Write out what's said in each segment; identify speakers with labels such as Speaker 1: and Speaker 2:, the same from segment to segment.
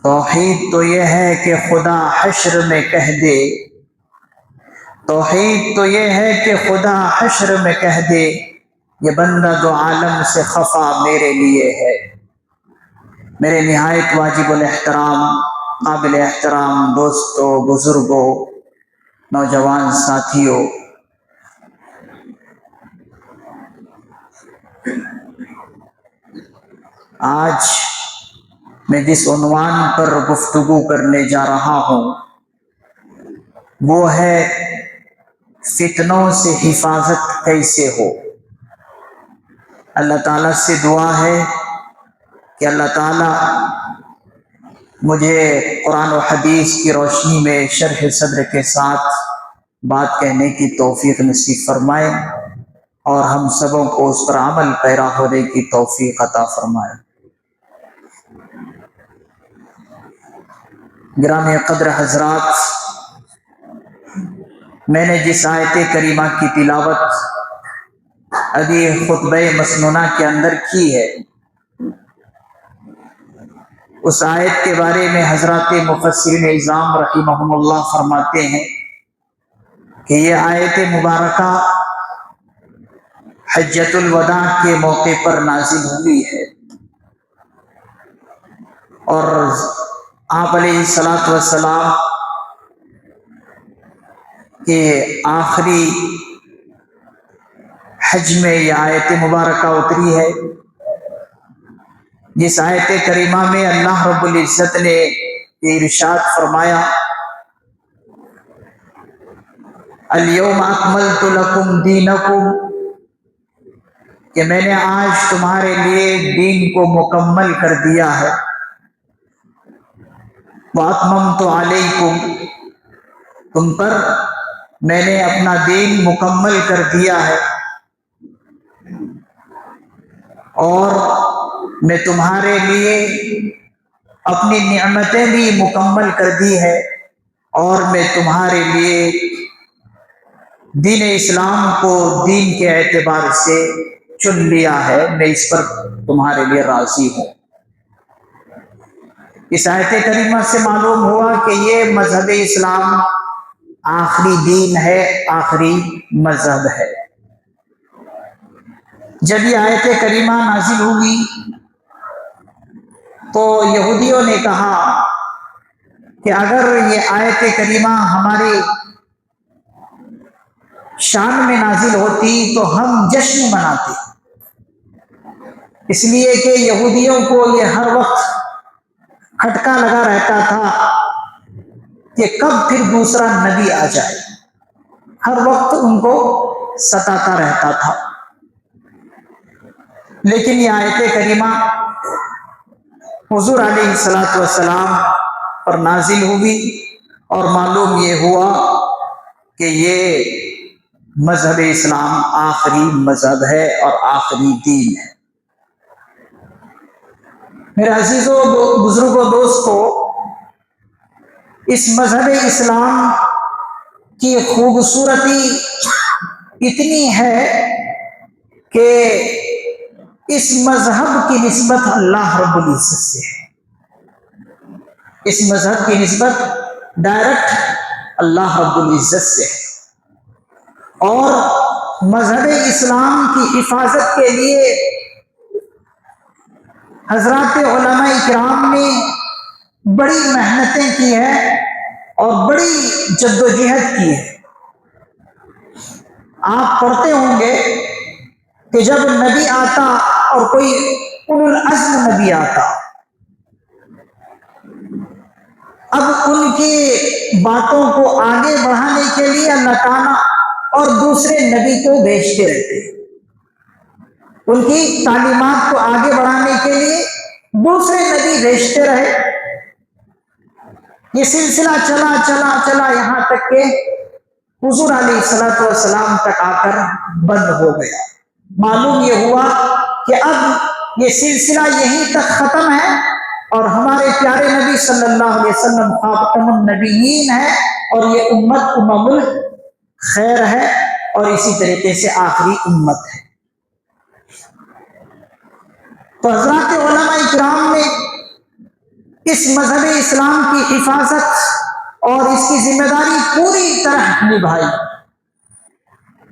Speaker 1: توحید تو یہ ہے کہ خدا حشر میں کہہ دے، توحید تو یہ ہے کہ خدا حشر میں کہہ دے، یہ بندہ دو عالم سے خفا میرے لیے ہے۔ میرے نہایت واجب الاحترام، قابل احترام دوستوں، بزرگوں، نوجوان ساتھیوں، آج میں جس عنوان پر گفتگو کرنے جا رہا ہوں وہ ہے فتنوں سے حفاظت کیسے ہو۔ اللہ تعالیٰ سے دعا ہے کہ اللہ تعالیٰ مجھے قرآن و حدیث کی روشنی میں شرح صدر کے ساتھ بات کہنے کی توفیق نصیب فرمائے اور ہم سبوں کو اس پر عمل پیرا ہونے کی توفیق عطا فرمائے۔ گرامی قدر حضرات، میں نے جس آیت کریمہ کی تلاوت ابھی خطبہ مسنونہ کے اندر کی ہے، اس آیت کے بارے میں حضرات مفسرین اعظام رحمہم اللہ فرماتے ہیں کہ یہ آیت مبارکہ حجۃ الوداع کے موقع پر نازل ہوئی ہے، اور آپ علیہ الصلوۃ والسلام کے آخری حج میں یہ آیت مبارکہ اتری ہے، جس آیت کریمہ میں اللہ رب العزت نے یہ ارشاد فرمایا، الیوم اکملت لکم دینکم، کہ میں نے آج تمہارے لیے دین کو مکمل کر دیا ہے، واتممت علیکم، تم پر میں نے اپنا دین مکمل کر دیا ہے، اور میں تمہارے لیے اپنی نعمتیں بھی مکمل کر دی ہے، اور میں تمہارے لیے دین اسلام کو دین کے اعتبار سے چن لیا ہے، میں اس پر تمہارے لیے راضی ہوں۔ اس آیت کریمہ سے معلوم ہوا کہ یہ مذہب اسلام آخری دین ہے، آخری مذہب ہے۔ جب یہ آیت کریمہ نازل ہوئی تو یہودیوں نے کہا کہ اگر یہ آیت کریمہ ہماری شان میں نازل ہوتی تو ہم جشن مناتے، اس لیے کہ یہودیوں کو یہ ہر وقت کھٹکا لگا رہتا تھا کہ کب پھر دوسرا نبی آ جائے، ہر وقت ان کو ستاتا رہتا تھا۔ لیکن یہ آیت کریمہ حضور علیہ الصلوۃ والسلام پر نازل ہوئی اور معلوم یہ ہوا کہ یہ مذہب اسلام آخری مذہب ہے اور آخری دین ہے۔ میرے عزیزوں، بزرگوں، دوستوں، اس مذہب اسلام کی خوبصورتی اتنی ہے کہ اس مذہب کی نسبت اللہ رب العزت سے ہے، اس مذہب کی نسبت ڈائریکٹ اللہ رب العزت سے ہے، اور مذہب اسلام کی حفاظت کے لیے حضرات علماء اکرام نے بڑی محنتیں کی ہیں اور بڑی جدوجہد کی ہے۔ آپ پڑھتے ہوں گے کہ جب نبی آتا اور کوئی اولو العزم نبی آتا، اب ان کی باتوں کو آگے بڑھانے کے لیے اللہ تعالیٰ اور دوسرے نبی کو بھیجتے رہتے، ان کی تعلیمات کو آگے بڑھانے کے لیے دوسرے نبی بھیجتے رہے۔ یہ سلسلہ چلا چلا چلا یہاں تک کہ حضور علیہ الصلوۃ والسلام تک آ کر بند ہو گیا۔ معلوم یہ ہوا کہ اب یہ سلسلہ یہیں تک ختم ہے اور ہمارے پیارے نبی صلی اللہ علیہ وسلم خاتم النبیین ہے، اور یہ امت امم الخیر ہے اور اسی طریقے سے آخری امت ہے۔ تو حضرات علماء اکرام نے اس مذہب اسلام کی حفاظت اور اس کی ذمہ داری پوری طرح نبھائی،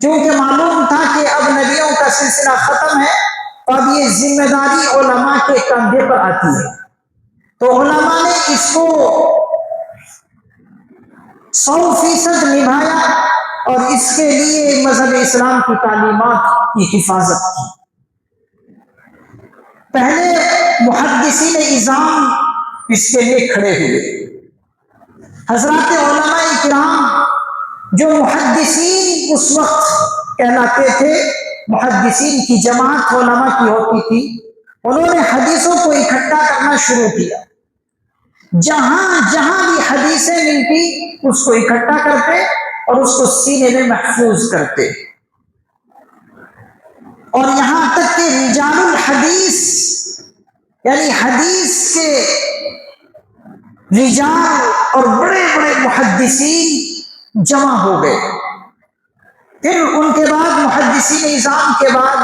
Speaker 1: کیونکہ معلوم تھا کہ اب نبیوں کا سلسلہ ختم ہے، اب یہ ذمہ داری علماء کے کندھے پر آتی ہے۔ تو علماء نے اس کو 100% نبھایا اور اس کے لیے مذہب اسلام کی تعلیمات کی حفاظت کی۔ پہلے محدثین اعظام اس کے لیے کھڑے ہوئے، حضرات علماء کرام جو محدثین اس وقت کہلاتے تھے، محدثین کی جماعت علماء کی ہوتی تھی، انہوں نے حدیثوں کو اکٹھا کرنا شروع کیا۔ جہاں جہاں بھی حدیثیں ملتی اس کو اکٹھا کرتے اور اس کو سینے میں محفوظ کرتے، اور یہاں تک کہ رجال الحدیث یعنی حدیث کے رجال اور بڑے بڑے محدثین جمع ہو گئے۔ پھر ان کے بعد محدثین اعظام کے بعد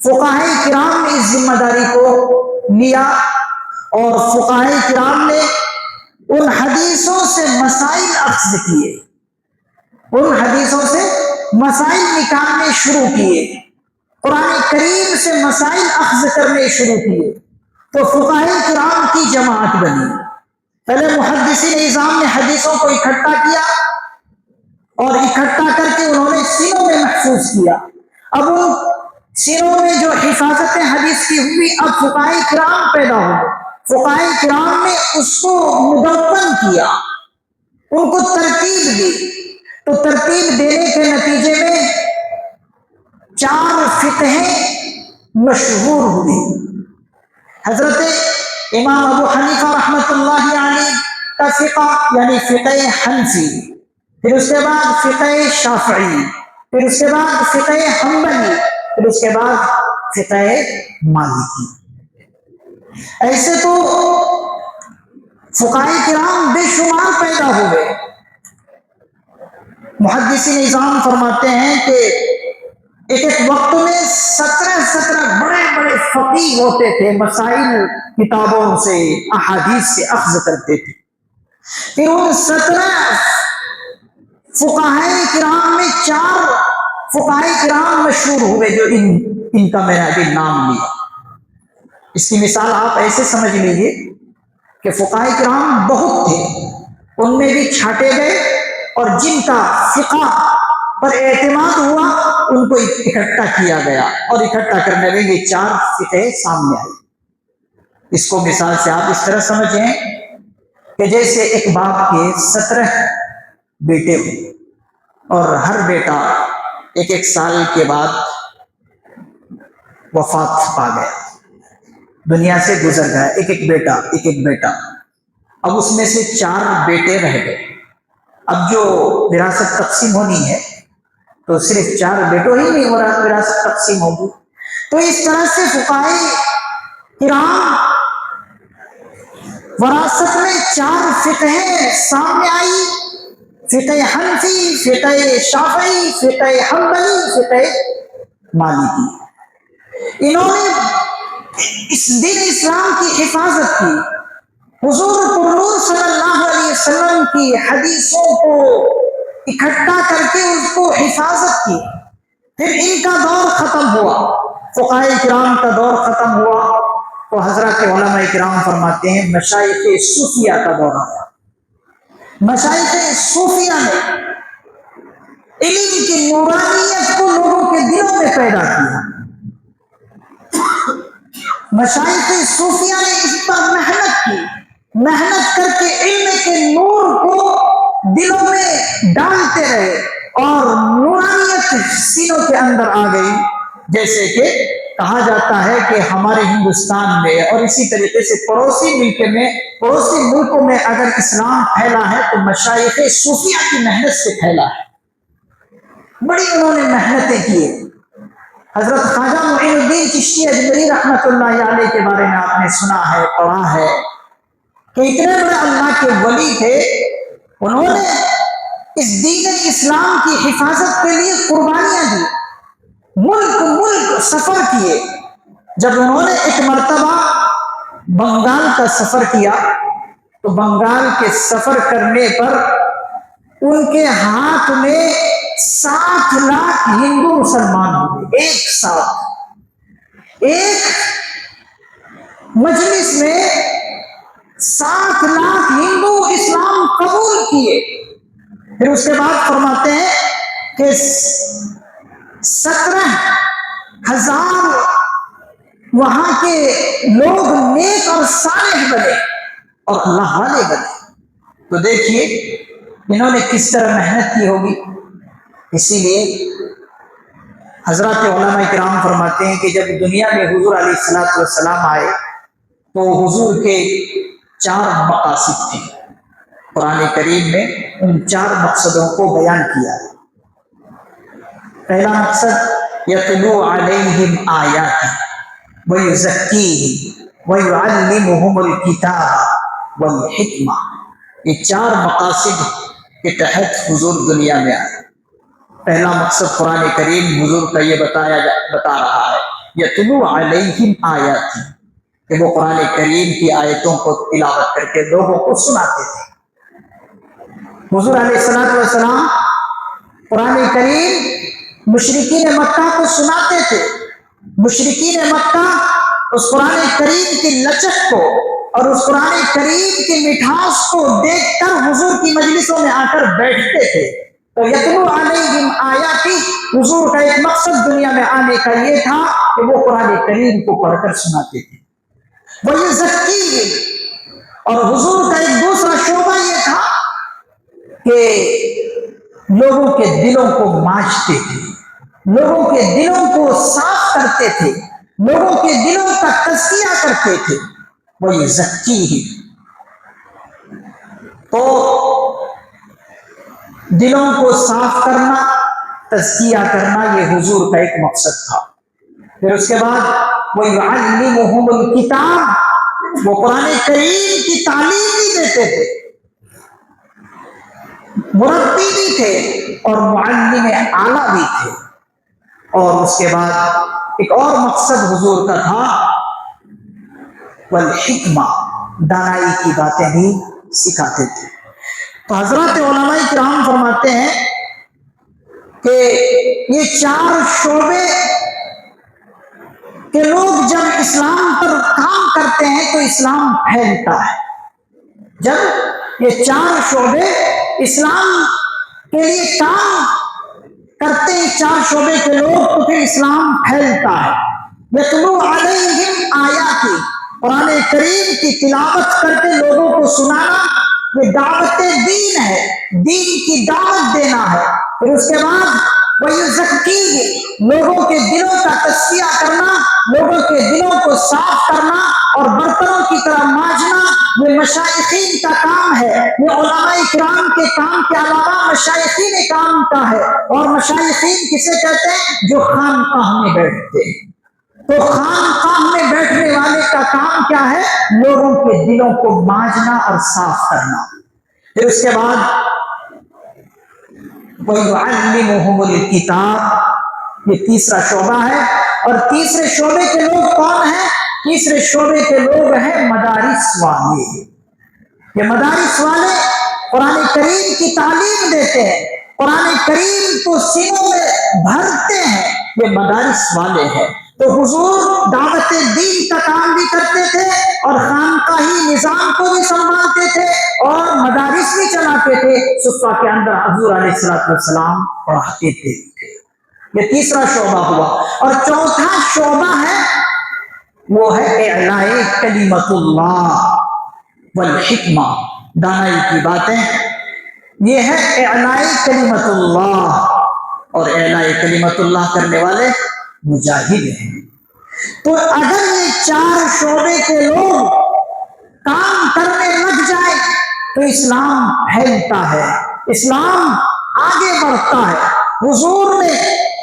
Speaker 1: فقہاء کرام نے اس ذمہ داری کو لیا، اور فقہاء کرام نے ان حدیثوں سے مسائل اخذ کیے، ان حدیثوں سے مسائل نکالنے شروع کیے، قرآن کریم سے مسائل اخذ کرنے شروع کیے، تو فقہاء کرام کی جماعت بنی۔ پہلے محدثین اعظام نے حدیثوں کو اکٹھا کیا اور اکٹھا کر کے انہوں نے سینوں میں محفوظ کیا۔ اب ان سینوں میں جو حفاظت حدیث کی ہوئی، اب فقہاء کرام پیدا ہوئے، فقہاء کرام نے اس کو مدون کیا، ان کو ترتیب دی، تو ترتیب دینے کے نتیجے میں 4 فقہیں مشہور ہوئی۔ حضرت امام ابو حنیفہ رحمۃ اللہ علیہ کا فقہ یعنی فقہ حنفی، پھر اس کے بعد فقہ شافعی، پھر اس کے بعد فقہ حنبلی، پھر اس کے بعد فقہ مالکی۔ ایسے تو فقہاء کرام بے شمار پیدا ہوئے۔ محدثین اعظام فرماتے ہیں کہ ایک وقت میں 17 بڑے بڑے فقیہ ہوتے تھے، مسائل کتابوں سے احادیث سے اخذ کرتے تھے۔ پھر ان 17 فقہاء کرام میں 4 فقہاء کرام مشہور ہوئے جو ان کا میں نے ابھی نام لیا۔ اس کی مثال آپ ایسے سمجھ لیجیے کہ فقہاء کرام بہت تھے، ان میں بھی چھانٹے گئے، اور جن کا فقہ پر اعتماد ہوا ان کو اکٹھا کیا گیا، اور اکٹھا کرنے میں یہ 4 فقہ سامنے آئے۔ اس کو مثال سے آپ اس طرح سمجھیں کہ جیسے ایک باپ کے 17 بیٹے ہوئے، اور ہر بیٹا ایک سال کے بعد وفات پا گیا، دنیا سے گزر گیا، ایک بیٹا۔ اب اس میں سے 4 بیٹے رہ گئے۔ اب جو وراثت تقسیم ہونی ہے تو صرف 4 بیٹوں ہی نہیں وراثت تقسیم ہوگی۔ تو اس طرح سے فقہاء کرام وراثت میں 4 فقہیں سامنے آئی، فقہ حنفی، فقہ شافعی، فقہ حنبلی، فقہ مالکی۔ انہوں نے اس دین اسلام کی حفاظت کی، حضور پرنور صلی اللہ علیہ وسلم کی حدیثوں کو اکٹھا کر کے اس کو حفاظت کی۔ پھر ان کا دور ختم ہوا، فقہاء کرام کا دور ختم ہوا، تو حضرات علماء کرام فرماتے ہیں مشائخ صوفیہ کا دور آیا۔ مشائخ صوفیہ نے علم کی نورانیت کو لوگوں کے دلوں میں پیدا کیا۔ مشائخ صوفیہ نے اس پر محنت کی، محنت کر کے علم کے نور کو دلوں میں ڈالتے رہے، اور نورانیت سینوں کے اندر آ گئی۔ جیسے کہ کہا جاتا ہے کہ ہمارے ہندوستان میں اور اسی طریقے سے پڑوسی ملکوں میں اگر اسلام پھیلا ہے تو مشائخ صوفیہ کی محنت سے پھیلا ہے۔ بڑی انہوں نے محنتیں کی۔ حضرت خواجہ معین الدین چشتی اجمری رحمۃ اللہ علیہ کے بارے میں آپ نے سنا ہے، پڑھا ہے کہ اتنے بڑے اللہ کے ولی تھے، انہوں نے اس دین اسلام کی حفاظت کے لیے قربانیاں دی، ملک سفر کیے۔ جب انہوں نے ایک مرتبہ بنگال کا سفر کیا تو بنگال کے سفر کرنے پر ان کے ہاتھ میں 60 لاکھ ہندو مسلمان ہوئے ایک ساتھ، ایک مجلس میں 60 لاکھ ہندو اسلام قبول کیے۔ پھر اس کے بعد فرماتے ہیں کہ 17,000 وہاں کے لوگ نیک اور صالح بنے اور اللہ والے بنے۔ تو دیکھیے انہوں نے کس طرح محنت کی ہوگی۔ اسی لیے حضرات علماء کرام فرماتے ہیں کہ جب دنیا میں حضور علیہ الصلوۃ والسلام آئے تو حضور کے 4 مقاصد تھے۔ قرآن کریم میں ان 4 مقصدوں کو بیان کیا ہے۔ پہلا مقصد یتلو علیہم آیاتہ ویزکیہم ویعلمہم الکتاب والحکمہ۔ یہ 4 مقاصد کے تحت حضور دنیا میں آئے۔ پہلا مقصد قرآن کریم حضور کا یہ بتا رہا ہے یتلو علیہم آیاتہ، کہ وہ قرآن کریم کی آیتوں کو تلاوت کر کے لوگوں کو سناتے تھے۔ حضور علیہ السلام قرآن کریم مشرکین مکہ کو سناتے تھے۔ مشرکین مکہ اس قرآن کریم کی لچک کو اور اس قرآن کریم کی مٹھاس کو دیکھ کر حضور کی مجلسوں میں آ کر بیٹھتے تھے۔ تو یتلو علیہم آیاتی، حضور کا ایک مقصد دنیا میں آنے کا یہ تھا کہ وہ قرآن کریم کو پڑھ کر سناتے تھے۔ وَيُزَكِّيهِمْ، اور حضور کا ایک دوسرا شعبہ یہ تھا کہ لوگوں کے دلوں کو مانچتے تھے، لوگوں کے دلوں کو صاف کرتے تھے، لوگوں کے دلوں کا تزکیہ کرتے تھے۔ وَيُزَكِّيهِمْ، تو دلوں کو صاف کرنا، تزکیہ کرنا، یہ حضور کا ایک مقصد تھا۔ پھر اس کے بعد وَيُعَلِّمُهُمُ الْكِتَابَ، وہ قرآن کریم کی تعلیم بھی دیتے تھے، مربی بھی تھے اور معلم اعلیٰ بھی تھے۔ اور اس کے بعد ایک اور مقصد حضور کا تھا والحکمہ، دانائی کی باتیں بھی سکھاتے تھے۔ تو حضرات علماء کرام فرماتے ہیں کہ یہ 4 شعبے کہ لوگ جب اسلام پر کام کرتے ہیں تو اسلام پھیلتا ہے۔ جب یہ 4 شعبے اسلام کے لیے کام کرتے ہیں، 4 شعبے کے لوگ، تو پھر اسلام پھیلتا ہے۔ یتلو علیہم آیاتی، قرآن کریم کی تلاوت کر کے لوگوں کو سنانا، یہ دعوت دین ہے، دین کی دعوت دینا ہے۔ پھر اس کے بعد وَيُزَكِّيهِمْ، لوگوں کے دلوں کا تزکیہ کرنا، لوگوں کے دلوں کو صاف کرنا اور برتنوں کی طرح مانجنا، یہ مشائخین کا کام ہے۔ یہ علماء کرام کے کام کے علاوہ مشائخین کام کا ہے۔ اور مشائخین کسے کہتے ہیں؟ جو خانقاہ میں بیٹھتے ہیں۔ تو خانقاہ میں بیٹھنے والے کا کام کیا ہے؟ لوگوں کے دلوں کو مانجنا اور صاف کرنا۔ پھر اس کے بعد وَيُعَلِّمُهُمُ الْكِتَابَ، یہ تیسرا شعبہ ہے۔ اور تیسرے شعبے کے لوگ کون ہیں؟ تیسرے شعبے کے لوگ ہیں مدارس والے۔ یہ مدارس والے قرآن کریم کی تعلیم دیتے ہیں، قرآن کریم کو سینوں میں بھرتے ہیں، یہ مدارس والے ہیں۔ تو حضور دعوت دین کا کام بھی کرتے تھے اور خانقاہی نظام کو بھی سنبھالتے تھے اور مدارس بھی چلاتے تھے۔ صفہ کے اندر حضور علیہ السلام پڑھاتے تھے۔ یہ تیسرا شعبہ ہوا۔ اور چوتھا شعبہ ہے وہ ہے اعلاء کلمت اللہ والحکمہ، دانائی کی باتیں۔ یہ ہے اعلاء کلمت اللہ، اور اعلاء کلمت اللہ کرنے والے مجاہد ہیں۔ تو اگر یہ 4 شعبے کے لوگ کام کرنے لگ جائے تو اسلام پھیلتا ہے، اسلام آگے بڑھتا ہے۔ حضور نے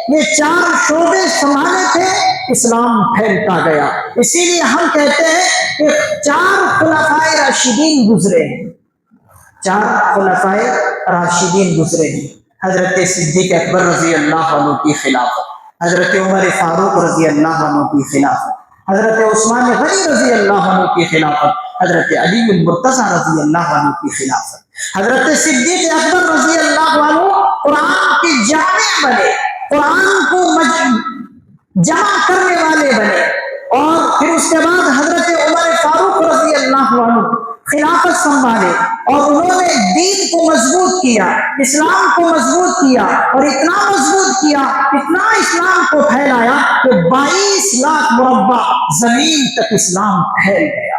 Speaker 1: یہ 4 شعبے سنبھالے تھے، اسلام پھیلتا گیا۔ اسی لیے ہم کہتے ہیں کہ 4 خلفائے راشدین گزرے ہیں، 4 خلفائے راشدین گزرے ہیں۔ حضرت صدیق اکبر رضی اللہ عنہ کی خلافت، حضرت عمر فاروق رضی اللہ عنہ کی خلافت، حضرت عثمان غنی رضی اللہ عنہ کی خلافت، حضرت علی المرتضی رضی اللہ عنہ کی خلافت، حضرت صدیق اکبر رضی اللہ عنہ قرآن کے جامع بنے، قرآن کو جمع کرنے والے بنے، اور پھر اس کے بعد حضرت عمر فاروق رضی اللہ عنہ خلافت سنبھالے، اور انہوں نے دین کو مضبوط کیا، اسلام کو مضبوط کیا، اور اتنا مضبوط کیا، اتنا اسلام کو پھیلایا کہ 22 لاکھ مربع زمین تک اسلام پھیل گیا۔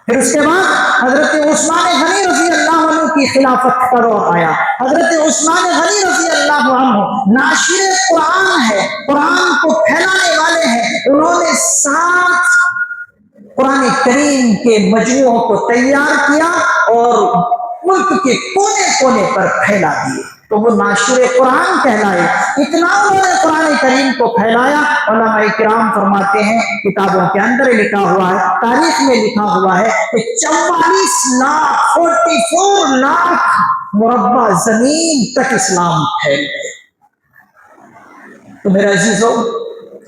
Speaker 1: پھر اس کے بعد حضرت عثمان غنی رضی اللہ عنہ کی خلافت کا دور آیا۔ حضرت عثمان غنی رضی اللہ عنہ ناشر قرآن ہے، قرآن کو پھیلانے والے ہیں، انہوں نے 7 قرآن کریم کے مجموعوں کو تیار کیا اور ملک کے کونے کونے پر پھیلا دیے، تو وہ ناشر قرآن کہلائے۔ اتنا انہوں نے قرآن کریم کو پھیلایا، علماء کرام فرماتے ہیں، کتابوں کے اندر لکھا ہوا ہے، تاریخ میں لکھا ہوا ہے کہ 44 لاکھ مربع زمین تک اسلام پھیل گئے۔ تو میرے عزیزو،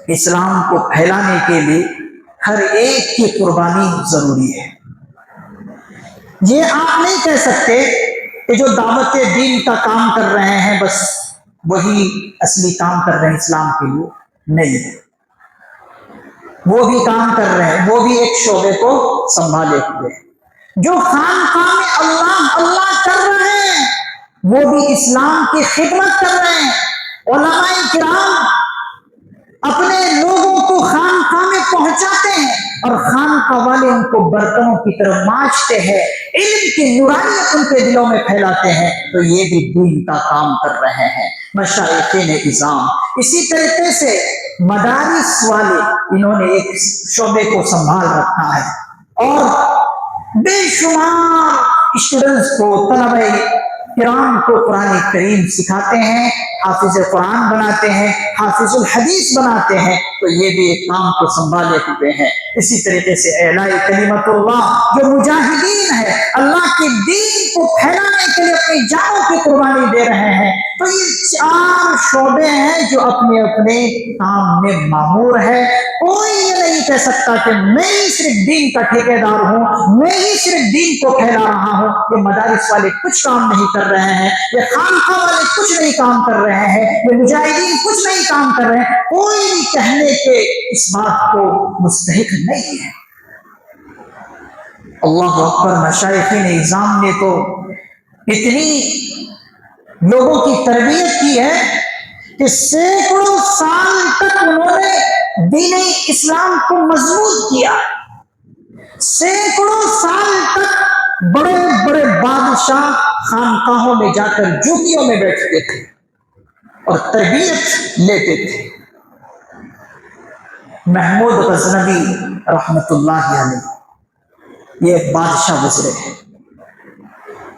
Speaker 1: اسلام کو پھیلانے کے لیے ہر ایک کی قربانی ضروری ہے۔ یہ آپ نہیں کہہ سکتے کہ جو دعوت دین کا کام کر رہے ہیں بس وہی اصلی کام کر رہے ہیں اسلام کے لیے، نہیں، وہ بھی کام کر رہے ہیں، وہ بھی ایک شعبے کو سنبھالے ہوئے ہیں۔ جو خانقاہ میں اللہ اللہ کر رہے ہیں وہ بھی اسلام کی خدمت کر رہے ہیں۔ علماء کرام اپنے لوگوں کو خانقاہ میں پہنچاتے ہیں اور خانقاہ والے ان کو برتنوں کی طرف مانچتے ہیں، علم کی نورانیت ان کے دلوں میں پھیلاتے ہیں، تو یہ بھی دین کا کام کر رہے ہیں مشائخین اعظام۔ اسی طریقے سے مدارس والے، انہوں نے ایک شعبے کو سنبھال رکھا ہے اور بے شمار اسٹوڈنٹس کو، طلبہ کرام کو قرآن کریم سکھاتے ہیں، حافظ قرآن بناتے ہیں، حافظ الحدیث بناتے ہیں، تو یہ بھی ایک کام کو سنبھالے ہوئے ہیں۔ اسی طریقے سے اعلاء کلمت اللہ، جو مجاہدین ہیں، اللہ کے دین کو پھیلانے کے لیے اپنی جانوں کی قربانی دے رہے ہیں، تو یہ 4 شعبے ہیں جو اپنے اپنے کام میں مامور ہے۔ کوئی یہ نہیں کہہ سکتا کہ میں ہی صرف دین کا ٹھیکیدار ہوں، میں ہی صرف دین کو پھیلا رہا ہوں۔ یہ مدارس والے کچھ کام نہیں کر رہے ہیں، یہ خانقاہ والے کچھ نہیں کام کر رہے ہیں، یہ مجاہدین کچھ نہیں کام کر رہے ہیں، کوئی بھی کہنے کے اس بات کو مستحق نہیں ہے۔ اللہ اکبر، مشائخین اعظام نے تو اتنی لوگوں کی تربیت کی ہے کہ سینکڑوں سال تک انہوں نے دین اسلام کو مضبوط کیا، سینکڑوں سال تک بڑے بڑے بادشاہ خانقاہوں میں جا کر جوتیوں میں بیٹھتے تھے اور تربیت لیتے تھے۔ محمود غزنوی رحمت اللہ علیہ، یہ ایک بادشاہ گزرے ہیں،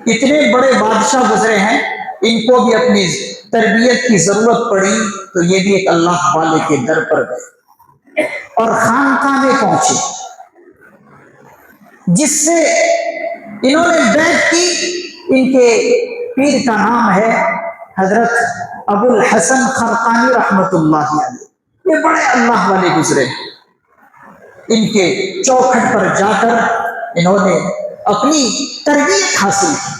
Speaker 1: اتنے بڑے بادشاہ گزرے ہیں، ان کو بھی اپنی تربیت کی ضرورت پڑی تو یہ بھی ایک اللہ والے کے در پر گئے اور خانقاہ میں پہنچے، جس سے انہوں نے بیعت کی۔ ان کے پیر کا نام ہے حضرت ابو الحسن خرقانی رحمت اللہ علیہ، یہ بڑے اللہ والے گزرے، ان کے چوکھٹ پر جا کر انہوں نے اپنی تربیت حاصل کی۔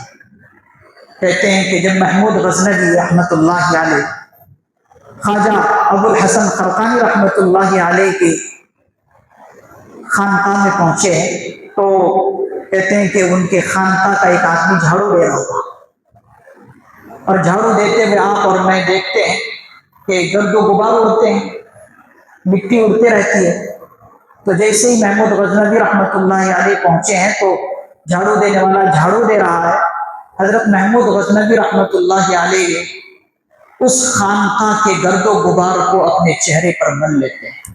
Speaker 1: کہتے ہیں کہ جب محمود غزنوی رحمت اللہ علیہ خواجہ ابو الحسن خرقانی رحمت اللہ علیہ کے خانقاہ میں پہنچے تو کہتے ہیں کہ ان کے خانقاہ کا ایک آدمی جھاڑو دے رہا تھا، اور جھاڑو دیتے ہوئے آپ اور میں دیکھتے ہیں کہ گرد و غبار اڑتے ہیں، مٹی اڑتے رہتی ہے۔ تو جیسے ہی محمود غزنوی رحمت اللہ علیہ پہنچے ہیں تو جھاڑو دینے والا جھاڑو دے رہا ہے، حضرت محمود غزنوی رحمت اللہ علیہ اس خانقاہ کے گرد و غبار کو اپنے چہرے پر مل لیتے ہیں،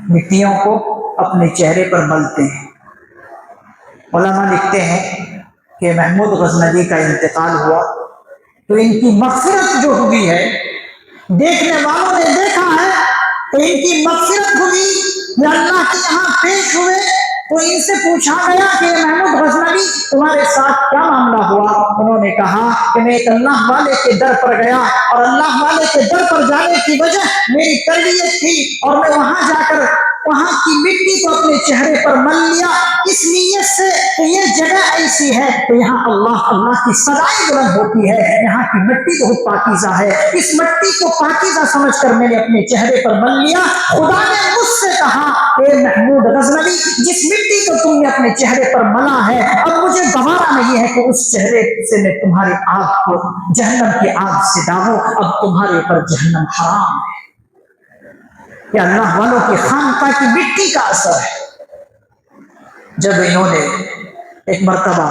Speaker 1: مٹیوں کو اپنے چہرے پر ملتے ہیں۔ علماء لکھتے ہیں کہ محمود غزنوی کا انتقال ہوا تو ان کی مغفرت جو ہوئی ہے، دیکھنے والوں نے دیکھا ہے کہ ان کی مغفرت ہوئی، یہ اللہ کے یہاں پیش ہوئے تو ان سے پوچھا گیا کہ محمود غزنوی تمہارے ساتھ کیا معاملہ ہوا؟ انہوں نے کہا کہ میں ایک اللہ والے کے در پر گیا اور اللہ والے کے در پر جانے کی وجہ میری تربیت تھی، اور میں وہاں جا کر وہاں کی مٹی کو اپنے چہرے پر مل لیا، اس نیت سے کہ یہ جگہ ایسی ہے کہ یہاں اللہ کی صدائیں بلند ہوتی ہے، یہاں کی مٹی بہت پاکیزہ ہے، اس مٹی کو پاکیزہ سمجھ کر میں نے اپنے چہرے پر مل لیا۔ خدا نے مجھ سے کہا اے محمود غزنوی، جس مٹی کو تم نے اپنے چہرے پر ملا ہے، اب مجھے گوارا نہیں ہے کہ اس چہرے سے میں تمہاری آگ کو جہنم کی آگ سے داغوں، اب تمہارے اوپر جہنم حرام ہے۔ یہ اللہ والوں کی خانقاہ کی مٹی کا اثر ہے۔ جب انہوں نے ایک مرتبہ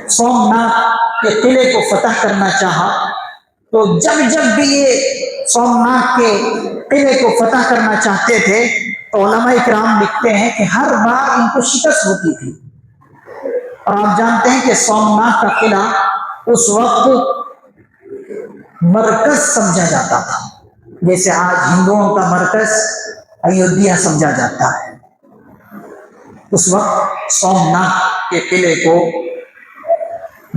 Speaker 1: سومناتھ کے قلعے کو فتح کرنا چاہا، تو جب بھی یہ سومناتھ کے قلعے کو فتح کرنا چاہتے تھے تو علماء کرام لکھتے ہیں کہ ہر بار ان کو شکست ہوتی تھی۔ اور آپ جانتے ہیں کہ سومناتھ کا قلعہ اس وقت مرکز سمجھا جاتا تھا، جیسے آج ہندوؤں کا مرکز ایودھیا سمجھا جاتا ہے۔ اس وقت سومناتھ کے قلعے کو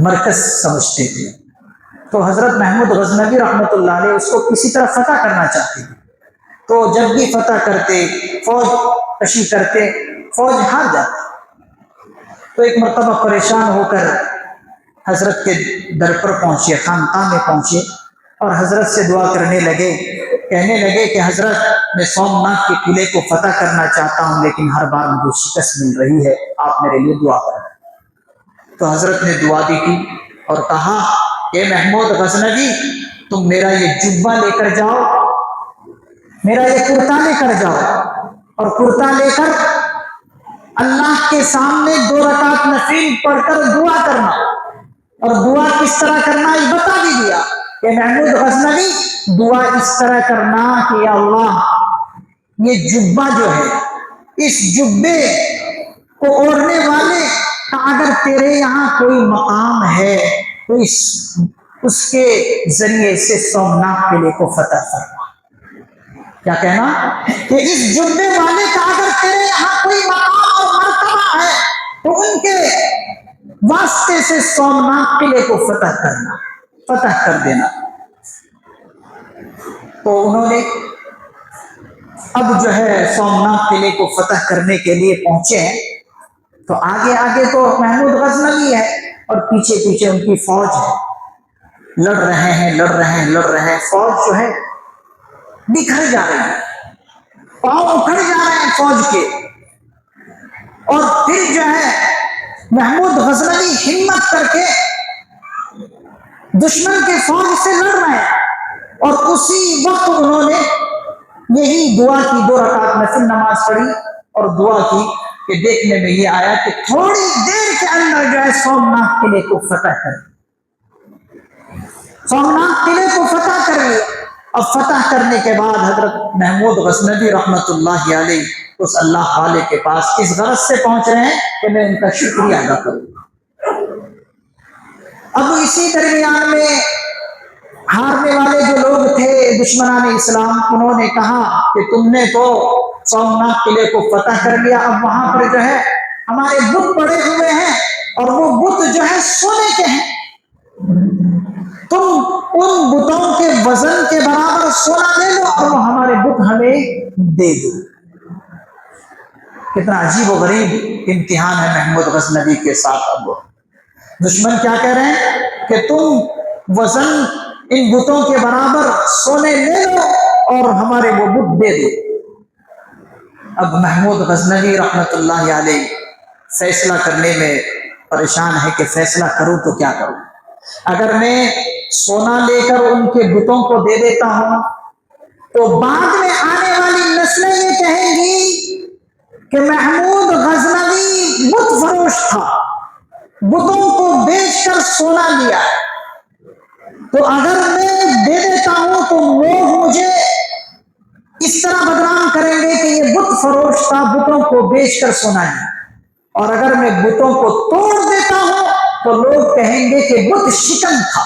Speaker 1: مرکز سمجھتے تھے۔ تو حضرت محمود غزنوی رحمۃ اللہ علیہ اس کو کسی طرح فتح کرنا چاہتے تھے، تو جب بھی فتح کرتے، فوج کشی کرتے، فوج ہار جاتی۔ تو ایک مرتبہ پریشان ہو کر حضرت کے در پر پہنچے، خانقاہ میں پہنچے اور حضرت سے دعا کرنے لگے، کہنے لگے کہ حضرت میں سومناتھ کے قلعے کو فتح کرنا چاہتا ہوں، لیکن ہر بار مجھے شکست مل رہی ہے، آپ میرے لیے دعا کریں۔ تو حضرت نے دعا بھی کی اور کہا اے محمود غزنوی، تم میرا یہ جبہ لے کر جاؤ، میرا یہ کرتا لے کر جاؤ، اور کرتا لے کر اللہ کے سامنے 2 رکعت نفل پڑھ کر دعا کرنا۔ اور دعا کس طرح کرنا یہ بتا بھی دیا کہ محمود غزنوی، دعا اس طرح کرنا کہ یا اللہ، یہ جبہ جو ہے، اس جبے کو اوڑھنے والے کا اگر تیرے یہاں کوئی مقام ہے تو اس کے ذریعے سے سومناتھ قلعے کو فتح کرنا۔ کیا کہنا کہ اس جبے والے کا اگر تیرے یہاں کوئی مقام اور مرتبہ ہے تو ان کے واسطے سے سومناتھ قلعے کو فتح کرنا، فتح کر دینا۔ تو انہوں نے اب جو ہے سومناتھ قلعے کو فتح کرنے کے لیے پہنچے ہیں، تو آگے تو محمود غزنوی ہے اور پیچھے ان کی فوج ہے، لڑ رہے ہیں، فوج جو ہے بکھر جا رہی ہے، پاؤں اکھڑ جا رہے ہیں فوج کے، اور پھر جو ہے محمود غزنوی ہمت کر کے دشمن کے فوج سے لڑ رہے ہیں، اور اسی وقت انہوں نے یہی دعا کی، 2 رکعت نفل نماز پڑھی اور دعا کی کہ دیکھنے میں یہ آیا کہ تھوڑی دیر کے اندر جو ہے سومناتھ قلعے کو فتح کر لیا، سومناتھ قلعے کو فتح کر لیا۔ اب فتح کرنے کے بعد حضرت محمود غزنوی رحمۃ اللہ علیہ اس اللہ والے کے پاس اس غرض سے پہنچ رہے ہیں کہ میں ان کا شکریہ ادا کروں۔ اب اسی درمیان میں ہارنے والے جو لوگ تھے دشمنان اسلام، انہوں نے کہا کہ تم نے تو سومناتھ قلعے کو فتح کر لیا، اب وہاں پر جو ہے ہمارے بت پڑے ہوئے ہیں اور وہ بت جو ہے سونے کے ہیں، تم ان بتوں کے وزن کے برابر سونا لے لو اور وہ ہمارے بت ہمیں دے دو۔ کتنا عجیب و غریب امتحان ہے محمود غزنوی کے ساتھ۔ اب دشمن کیا کہہ رہے ہیں کہ تم وزن ان بتوں کے برابر سونے لے لو اور ہمارے وہ بت دے دو۔ اب محمود غزنوی رحمۃ اللہ علیہ فیصلہ کرنے میں پریشان ہے کہ فیصلہ کروں تو کیا کروں، اگر میں سونا لے کر ان کے بتوں کو دے دیتا ہوں تو بعد میں آنے والی نسلیں یہ کہیں گی کہ محمود غزنوی بت فروش تھا، بتوں کو بیچ کر سونا لیا، تو اگر میں دے دیتا ہوں تو لوگ مجھے اس طرح بدنام کریں گے کہ یہ بت فروش تھا، بتوں کو بیچ کر سونا لیا، اور اگر میں بتوں کو توڑ دیتا ہوں تو لوگ کہیں گے کہ بت شکن تھا۔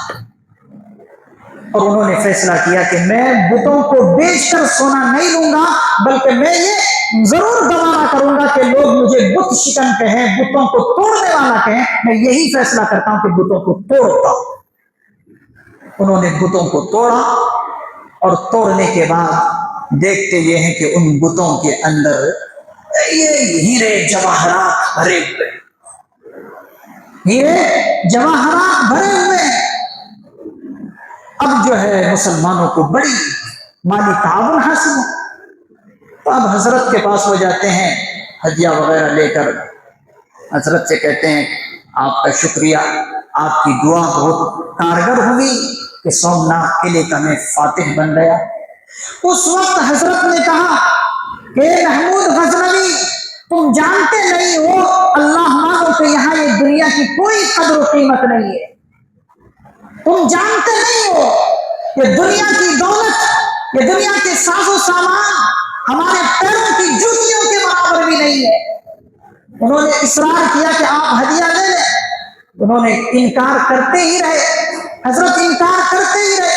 Speaker 1: اور انہوں نے فیصلہ کیا کہ میں بتوں کو بیچ کر سونا نہیں لوں گا، بلکہ میں یہ ضرور گوارا کروں گا کہ لوگ مجھے بت شکن کہیں، بتوں کو توڑنے والا کہیں، میں یہی فیصلہ کرتا ہوں کہ بتوں کو توڑتا ہوں۔ انہوں نے بتوں کو توڑا اور توڑنے کے بعد دیکھتے یہ ہیں کہ ان بتوں کے اندر یہ ہیرے جواہرات بھرے ہوئے، ہیرے جواہرات بھرے ہوئے۔ اب جو ہے مسلمانوں کو بڑی مالی تعاون حاصل ہے، تو اب حضرت کے پاس ہو جاتے ہیں ہدیہ وغیرہ لے کر، حضرت سے کہتے ہیں آپ کا شکریہ، آپ کی دعا بہت کارگر ہوئی کہ سومناتھ قلعے کا میں فاتح بن گیا۔ اس وقت حضرت نے کہا کہ محمود غزنوی تم جانتے نہیں ہو، اللہ مانو کہ یہاں یہ دنیا کی کوئی قدر و قیمت نہیں ہے، تم جانتے نہیں ہو کہ دنیا کی دولت، یہ دنیا کے ساز و سامان ہمارے پیروں کی جوتیوں کے برابر بھی نہیں ہے۔ انہوں نے اصرار کیا کہ آپ ہدیہ لے لیں، انہوں نے انکار کرتے ہی رہے، حضرت انکار کرتے ہی رہے۔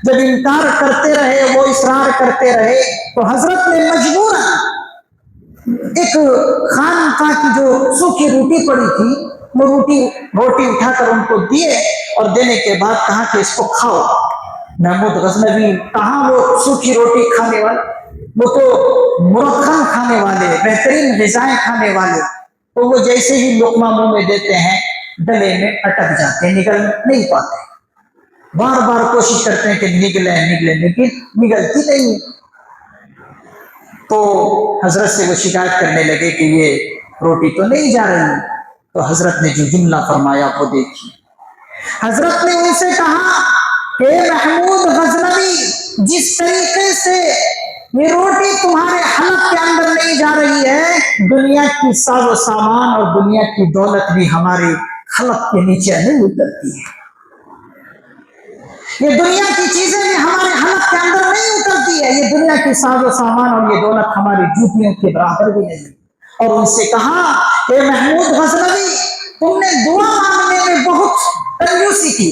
Speaker 1: جب انکار کرتے رہے، وہ اصرار کرتے رہے، تو حضرت نے مجبوراً ایک خانقاہ کی جو سوکھی روٹی پڑی تھی، وہ روٹی اٹھا کر ان کو دیے، اور دینے کے بعد کہا کہ اس کو کھاؤ۔ محمود غزنوی کہاں وہ سوکھی روٹی کھانے والے، وہ تو مرخم کھانے والے، بہترین غذائیں کھانے والے، تو وہ جیسے ہی لقمہ منہ میں دیتے ہیں گلے میں اٹک جاتے ہیں، نگل نہیں پاتے، بار بار کوشش کرتے ہیں کہ نگلے لیکن نگلتی نہیں۔ تو حضرت سے وہ شکایت کرنے لگے کہ یہ روٹی تو نہیں جا رہی، تو حضرت نے جو جملہ فرمایا وہ دیکھیے۔ حضرت نے ان سے کہا کہ محمود غزنوی، جس طریقے سے یہ روٹی تمہارے حلق کے اندر نہیں جا رہی ہے، دنیا کی ساز و سامان اور دنیا کی دولت بھی ہماری حلق کے نیچے نہیں اترتی ہے، یہ دنیا کی چیزیں بھی ہمارے حلق کے اندر نہیں اترتی ہے، یہ دنیا کی ساز و سامان اور یہ دولت ہماری جوتیوں کے برابر بھی نہیں۔ اور ان سے کہا کہ محمود غزنوی، تم نے دعا مانگنے میں بہت کنجوسی کی،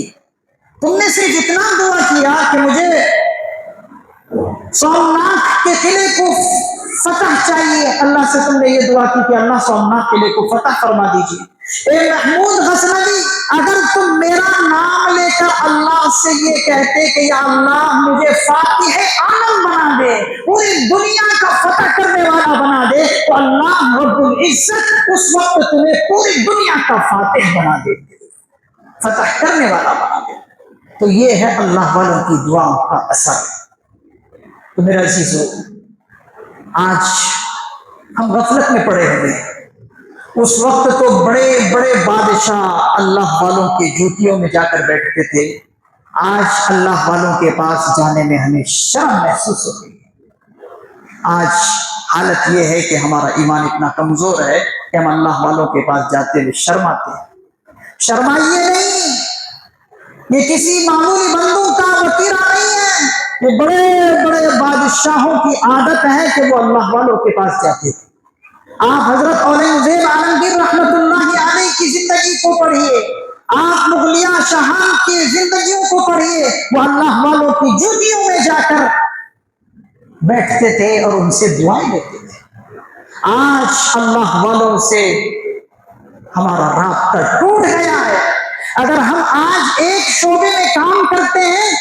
Speaker 1: تم نے صرف اتنا دعا کیا کہ مجھے سومناتھ کے قلعے کو فتح چاہیے، اللہ سے تم نے یہ دعا کی کہ اللہ سومناتھ قلعے کو فتح فرما دیجیے۔ اے محمود غزنوی، اگر تم میرا نام لے کر اللہ سے یہ کہتے کہ یا اللہ مجھے فاتح عالم بنا دے، پوری دنیا کا فتح کرنے والا بنا دے، تو اللہ رب العزت اس وقت تمہیں پوری دنیا کا فاتح بنا دے، فتح کرنے والا بنا دے۔ تو یہ ہے اللہ والوں کی دعاؤں کا اثر۔ تو میرا عزیزو، آج ہم غفلت میں پڑے ہوئے ہیں، اس وقت تو بڑے بڑے بادشاہ اللہ والوں کے جوتیوں میں جا کر بیٹھتے تھے، آج اللہ والوں کے پاس جانے میں ہمیں شرم محسوس ہو رہی ہے۔ آج حالت یہ ہے کہ ہمارا ایمان اتنا کمزور ہے کہ ہم اللہ والوں کے پاس جاتے ہوئے شرماتے ہیں۔ شرمائیے نہیں، یہ کسی معمولی بندوں کا وتیرہ نہیں ہے، یہ بڑے بڑے بادشاہوں کی عادت ہے کہ وہ اللہ والوں کے پاس جاتے تھے۔ آپ حضرت اورنگزیب عالمگیر رحمت اللہ علیہ کی زندگی کو پڑھیے، آپ مغلیہ شاہان کی زندگیوں کو پڑھیے، وہ اللہ والوں کی جوتیوں میں جا کر بیٹھتے تھے اور ان سے دعائیں لیتے تھے۔ آج اللہ والوں سے ہمارا رابطہ ٹوٹ گیا ہے۔ اگر ہم آج ایک شعبے میں کام کرتے ہیں،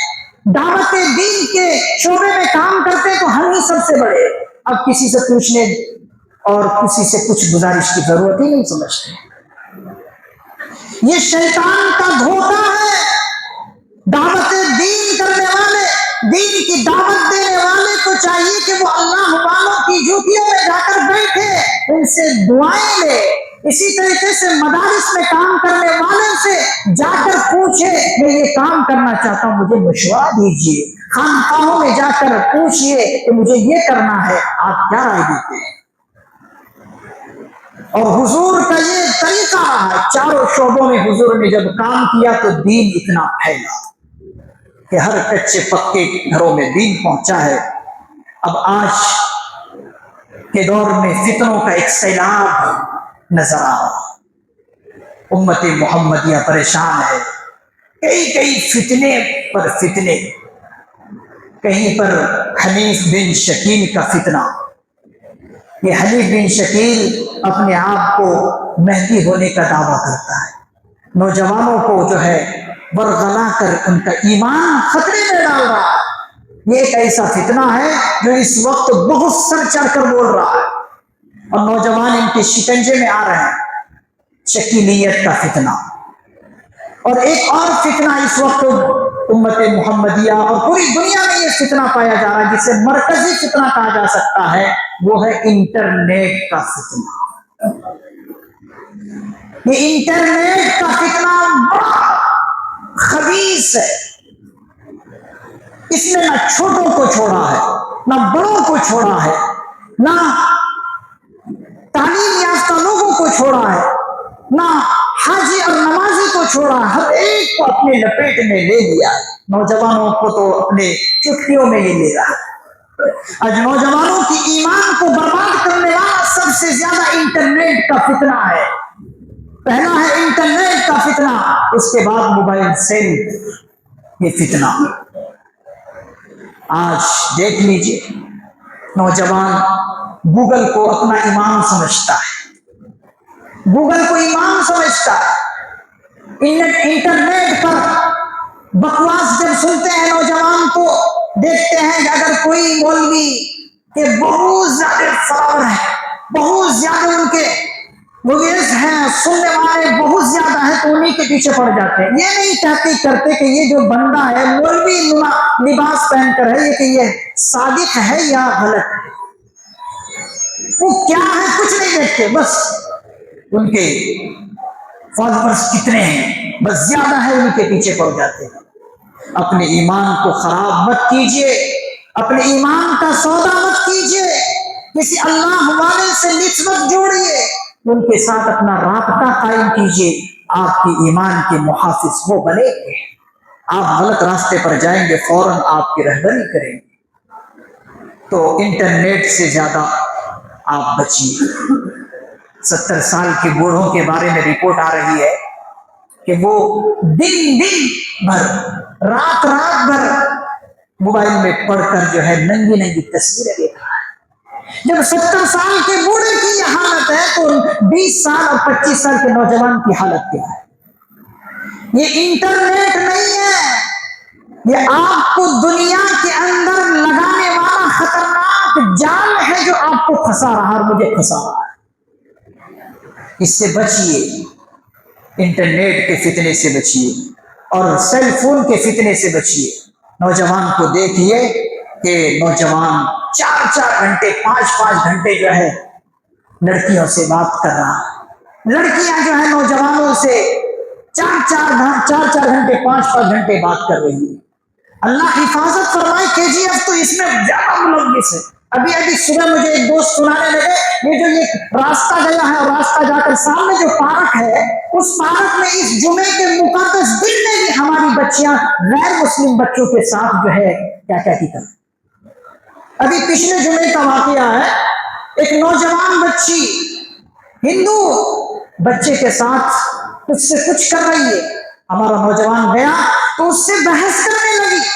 Speaker 1: دعوت دین کے شعبے میں کام کرتے ہیں، تو ہم ہی سب سے بڑے، اب کسی سے پوچھنے اور کسی سے کچھ گزارش کی ضرورت ہی نہیں سمجھتے۔ یہ شیطان کا دھوکہ ہے۔ دعوت دین کرنے والے، دین کی دعوت دینے والے کو چاہیے کہ وہ اللہ والوں کی جوتیوں میں جا کر بیٹھے، ان سے دعائیں لے۔ اسی طریقے سے مدارس میں کام کرنے والے سے جا کر پوچھے، میں یہ کام کرنا چاہتا ہوں، مجھے مشورہ دیجیے۔ خانقاہوں میں جا کر پوچھئے کہ مجھے یہ کرنا ہے، آپ کیا رائے دیتے ہیں؟ اور حضور کا یہ طریقہ ہے، چاروں شعبوں میں حضور نے جب کام کیا تو دین اتنا پھیلا کہ ہر کچے پکے گھروں میں دین پہنچا ہے۔ اب آج کے دور میں فتنوں کا ایک سیلاب نظر آ رہا، امت محمدیہ پریشان ہے، کئی فتنے پر فتنے، کہیں پر حنیف بن شکیل کا فتنہ۔ یہ حنیف بن شکیل اپنے آپ کو مہدی ہونے کا دعویٰ کرتا ہے، نوجوانوں کو جو ہے ورغلا کر ان کا ایمان خطرے میں ڈال رہا ہے۔ یہ ایک ایسا فتنہ ہے جو اس وقت بہت سر چڑھ کر بول رہا ہے اور نوجوان ان کے شکنجے میں آ رہے ہیں، شکیلیت کا فتنہ۔ اور ایک اور فتنہ اس وقت امت محمدیہ اور پوری دنیا میں یہ فتنہ پایا جا رہا ہے جسے مرکزی فتنہ کہا جا سکتا ہے، وہ ہے انٹرنیٹ کا فتنہ۔ یہ انٹرنیٹ کا فتنہ بڑا خبیث ہے، اس نے نہ چھوٹوں کو چھوڑا ہے، نہ بڑوں کو چھوڑا ہے، نہ تعلیم یافتہ لوگوں کو چھوڑا ہے، نہ حاجی اور نمازی کو چھوڑا، ہر ایک کو اپنے لپیٹ میں لے لیا۔ نوجوانوں کو تو اپنے چٹکیوں میں یہ لے رہا ہے۔ آج نوجوانوں کی ایمان کو برباد کرنے والا سب سے زیادہ انٹرنیٹ کا فتنہ ہے۔ پہلا ہے انٹرنیٹ کا فتنہ، اس کے بعد موبائل سے یہ فتنہ۔ آج دیکھ لیجئے، نوجوان گوگل کو اپنا امام سمجھتا ہے، گوگل کو امام سمجھتا ہے۔ انٹرنیٹ پر بکواس جب سنتے ہیں نوجوان تو دیکھتے ہیں کہ اگر کوئی مولوی کے بہت زیادہ فالوور ہیں، بہت زیادہ ان کے ویوز ہیں، سننے والے بہت زیادہ ہیں، تو انہی کے پیچھے پڑ جاتے ہیں۔ یہ نہیں تحقیق کرتے کہ یہ جو بندہ ہے مولوی لباس پہن کر ہے، یہ کہ یہ صادق ہے یا غلط ہے، وہ کیا ہے کچھ نہیں دیکھتے، بس ان کے فالوورز کتنے ہیں، بس زیادہ ہے ان کے پیچھے پڑ جاتے ہیں۔ اپنے ایمان کو خراب مت کیجیے، اپنے ایمان کا سودا مت کیجیے، کسی اللہ والے سے نسبت جوڑیے، ان کے ساتھ اپنا رابطہ قائم کیجیے، آپ کی ایمان کے محافظ وہ بنے گے۔ آپ غلط راستے پر جائیں گے، فوراً آپ کی رہبری کریں گے۔ تو انٹرنیٹ سے زیادہ آپ بچیے۔ 70 سال کے بوڑھوں کے بارے میں رپورٹ آ رہی ہے کہ وہ دن بھر رات بھر موبائل میں پڑھ کر جو ہے ننگی ننگی تصویریں دیکھ رہا ہے۔ جب 70 سال کے بوڑھے کی یہ حالت ہے تو 20 سال اور 25 سال کے نوجوان کی حالت کیا ہے؟ یہ انٹرنیٹ نہیں ہے، یہ آپ کو دنیا کے اندر لگانے والا خطرناک جال ہے جو آپ کو پھنسا رہا اور مجھے پھنسا رہا ہے۔ اس سے بچیے، انٹرنیٹ کے فتنے سے بچیے اور سیل فون کے فتنے سے بچیے۔ نوجوان کو دیکھیے کہ نوجوان 4 گھنٹے 5 گھنٹے جو ہے لڑکیوں سے بات کر رہا ہے، لڑکیاں جو ہے نوجوانوں سے 4 گھنٹے 5 گھنٹے بات کر رہی ہے۔ اللہ حفاظت فرمائے، KGF تو اس میں زیادہ ملوث ہے۔ ابھی صبح مجھے ایک دوست سنانے لگے، یہ جو یہ راستہ گیا ہے اور راستہ جا کر سامنے جو پارک ہے، اس پارک میں اس جمعے کے مقدس دن میں بھی ہماری بچیاں غیر مسلم بچوں کے ساتھ جو ہے کیا کی کریں۔ ابھی پچھلے جمعے کا واقعہ ہے، ایک نوجوان بچی ہندو بچے کے ساتھ اس سے کچھ کر رہی ہے، ہمارا نوجوان گیا تو اس سے بحث کرنے لگی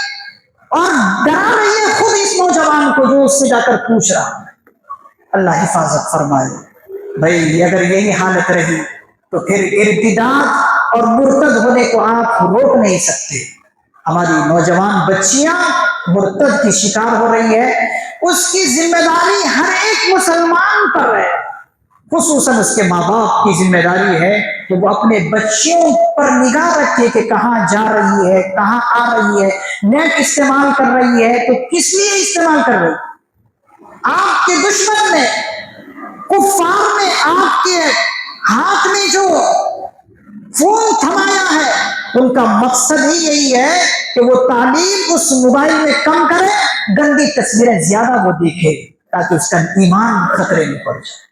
Speaker 1: اور ڈرا رہی ہے خود اس نوجوان کو جو اس سے جا کر پوچھ رہا ہے۔ اللہ حفاظت فرمائے۔ بھائی اگر یہی حالت رہی تو پھر ارتداد اور مرتد ہونے کو آپ روک نہیں سکتے۔ ہماری نوجوان بچیاں مرتد کی شکار ہو رہی ہے، اس کی ذمہ داری ہر ایک مسلمان پر ہے، خصوصاً اس کے ماں باپ کی ذمہ داری ہے کہ وہ اپنے بچیوں پر نگاہ رکھے کہ کہاں جا رہی ہے، کہاں آ رہی ہے، نیٹ استعمال کر رہی ہے تو کس لیے استعمال کر رہی ہے۔ آپ کے دشمن نے، کفار نے آپ کے ہاتھ میں جو فون تھمایا ہے، ان کا مقصد ہی یہی ہے کہ وہ تعلیم اس موبائل میں کم کرے، گندی تصویریں زیادہ وہ دیکھے تاکہ اس کا ایمان خطرے میں پڑ جائے۔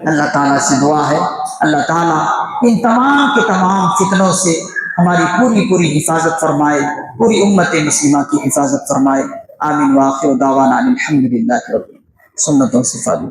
Speaker 1: اللہ تعالیٰ سے دعا ہے اللہ تعالیٰ ان تمام کے تمام فتنوں سے ہماری پوری حفاظت فرمائے، پوری امت مسلمہ کی حفاظت فرمائے۔ آمین۔ وآخر دعوانا الحمدللہ رب العالمین۔ سنتوں سے فاضل۔